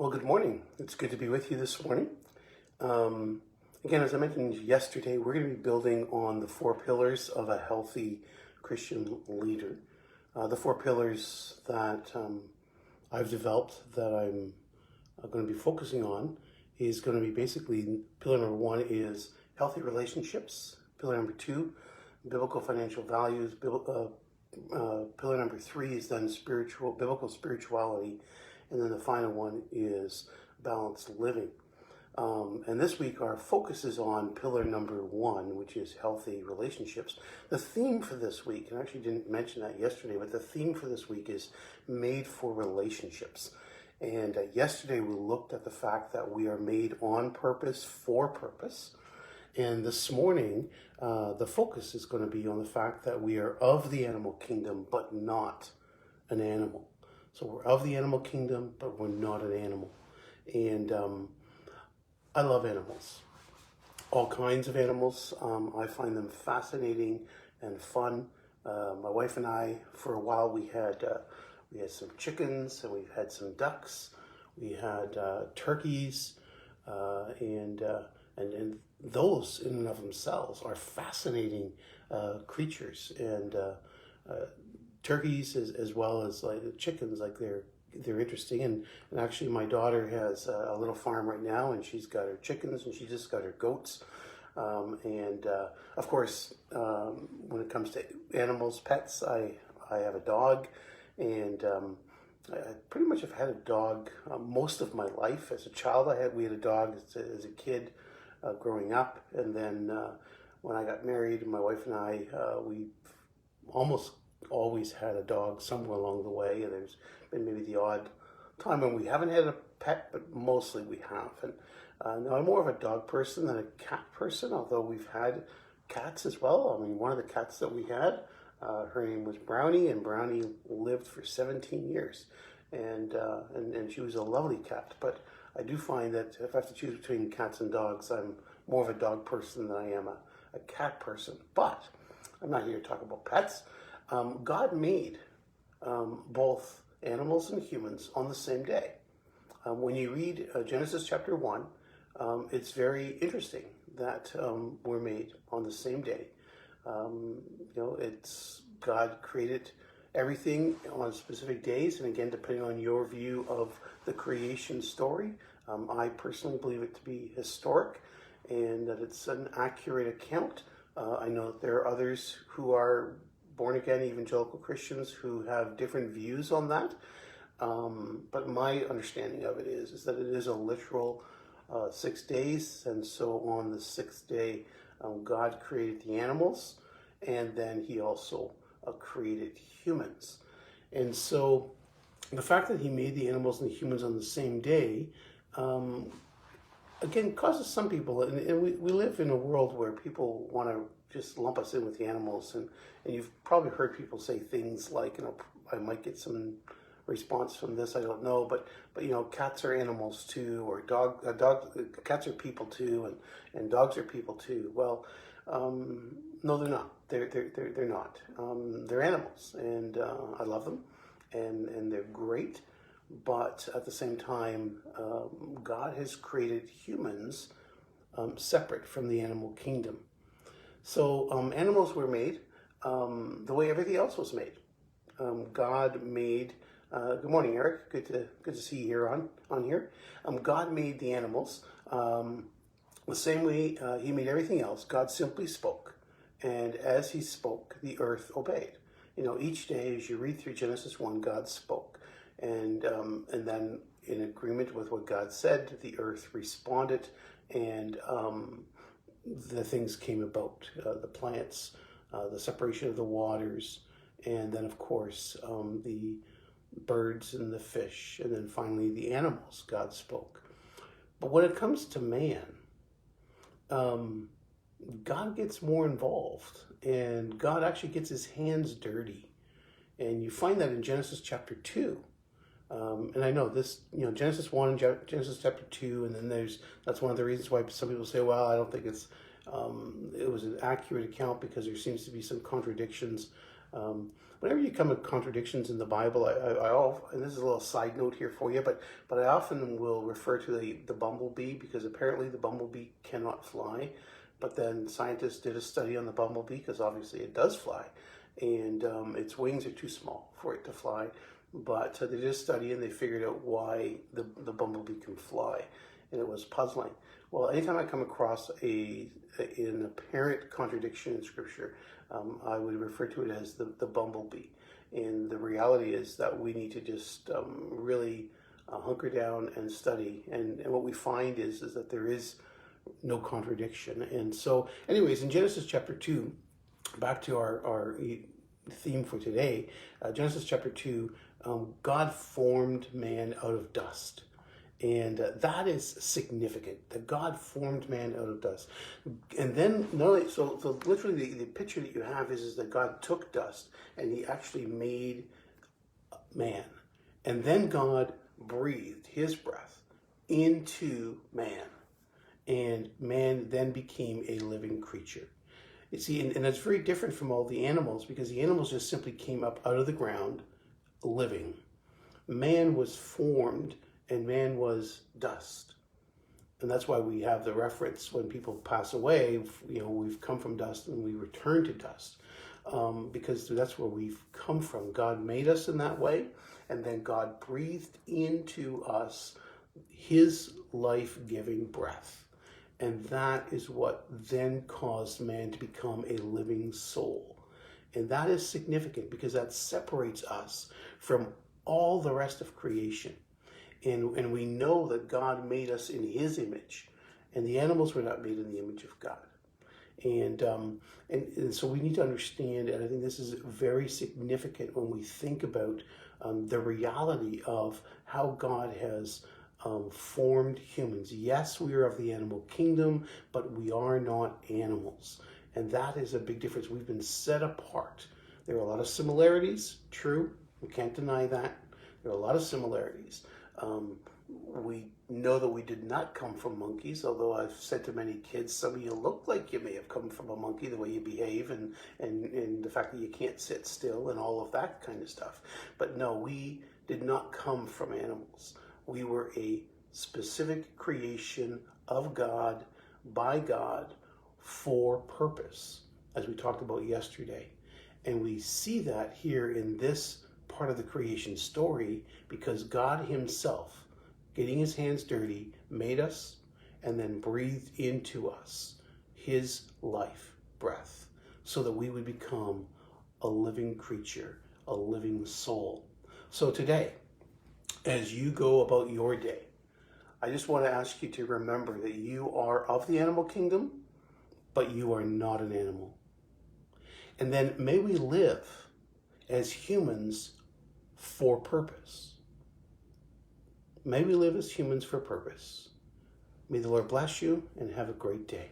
Well, good morning. It's good to be with you this morning. Again, as I mentioned yesterday, we're going to be building on the four pillars of a healthy Christian leader. The four pillars that I've developed that I'm going to be focusing on is going to be basically pillar number one is healthy relationships. Pillar number two, biblical financial values. Pillar number three is then biblical spirituality. And then the final one is balanced living. And this week our focus is on pillar number one, which is healthy relationships. The theme for this week, and I actually didn't mention that yesterday, but the theme for this week is made for relationships. And yesterday we looked at the fact that we are made on purpose for purpose. And this morning, the focus is going to be on the fact that we are of the animal kingdom, but not an animal. So we're of the animal kingdom, but we're not an animal. And I love animals, all kinds of animals. I find them fascinating and fun. My wife and I, for a while, we had some chickens, and we've had some ducks. We had turkeys, and those in and of themselves are fascinating creatures. And turkeys as well as like chickens, like they're interesting. And actually my daughter has a little farm right now, and she's got her chickens and she just got her goats. Of course, when it comes to animals, pets, I have a dog, and I pretty much have had a dog most of my life. As a child, we had a dog as a kid growing up, and then when I got married, my wife and I, we almost always had a dog somewhere along the way, and there's been maybe the odd time when we haven't had a pet, but mostly we have. And now I'm more of a dog person than a cat person, although we've had cats as well. I mean, one of the cats that we had, her name was Brownie, and Brownie lived for 17 years, and she was a lovely cat. But I do find that if I have to choose between cats and dogs, I'm more of a dog person than I am a cat person. But I'm not here to talk about pets. God made both animals and humans on the same day. When you read Genesis chapter 1, it's very interesting that we're made on the same day. It's God created everything on specific days, and again, depending on your view of the creation story, I personally believe it to be historic and that it's an accurate account. I know that there are others who are born-again evangelical Christians who have different views on that. But my understanding of it is that it is a literal 6 days. And so on the sixth day, God created the animals, and then he also created humans. And so the fact that he made the animals and the humans on the same day, again, causes some people, and we live in a world where people want to just lump us in with the animals, and you've probably heard people say things like, I might get some response from this, I don't know, but cats are animals too, or cats are people too, and dogs are people too. Well, no, they're not. They're not. They're animals, and I love them, and they're great. But at the same time, God has created humans separate from the animal kingdom. So animals were made the way everything else was made. God made. Good morning, Eric. Good to see you here on here. God made the animals the same way he made everything else. God simply spoke, and as he spoke, the earth obeyed. Each day as you read through Genesis 1, God spoke, and then in agreement with what God said, the earth responded, and the things came about, the plants, the separation of the waters, and then of course the birds and the fish, and then finally the animals. God spoke. But when it comes to man, God gets more involved, and God actually gets his hands dirty. And you find that in Genesis chapter 2. And I know this, Genesis 1 and Genesis chapter 2, and then that's one of the reasons why some people say, well, I don't think it was an accurate account because there seems to be some contradictions. whenever you come to contradictions in the Bible, and this is a little side note here for you, but I often will refer to the bumblebee, because apparently the bumblebee cannot fly. But then scientists did a study on the bumblebee, because obviously it does fly, and its wings are too small for it to fly. But they did a study and they figured out why the bumblebee can fly, and it was puzzling. Well, anytime I come across an apparent contradiction in Scripture, I would refer to it as the bumblebee. And the reality is that we need to just really hunker down and study. And what we find is that there is no contradiction. And so, anyways, in Genesis chapter 2, back to our theme for today, Genesis chapter 2, God formed man out of dust. And that is significant, that God formed man out of dust. And then, not only, so literally the picture that you have is that God took dust and he actually made man. And then God breathed his breath into man. And man then became a living creature. You see, and that's very different from all the animals, because the animals just simply came up out of the ground living. Man was formed, and man was dust. And that's why we have the reference when people pass away, we've come from dust and we return to dust. Because that's where we've come from. God made us in that way, and then God breathed into us his life-giving breath. And that is what then caused man to become a living soul. And that is significant, because that separates us from all the rest of creation. And we know that God made us in his image, and the animals were not made in the image of God. And so we need to understand, and I think this is very significant when we think about the reality of how God has formed humans. Yes, we are of the animal kingdom, but we are not animals. And that is a big difference. We've been set apart. There are a lot of similarities, true. We can't deny that. There are a lot of similarities. We know that we did not come from monkeys, although I've said to many kids, some of you look like you may have come from a monkey, the way you behave and the fact that you can't sit still and all of that kind of stuff. But no, we did not come from animals. We were a specific creation of God, by God, for purpose, as we talked about yesterday. And we see that here in this part of the creation story, because God himself, getting his hands dirty, made us and then breathed into us his life breath, so that we would become a living creature, a living soul. So today, as you go about your day, I just want to ask you to remember that you are of the animal kingdom, but you are not an animal. And then may we live as humans for purpose. May we live as humans for purpose. May the Lord bless you and have a great day.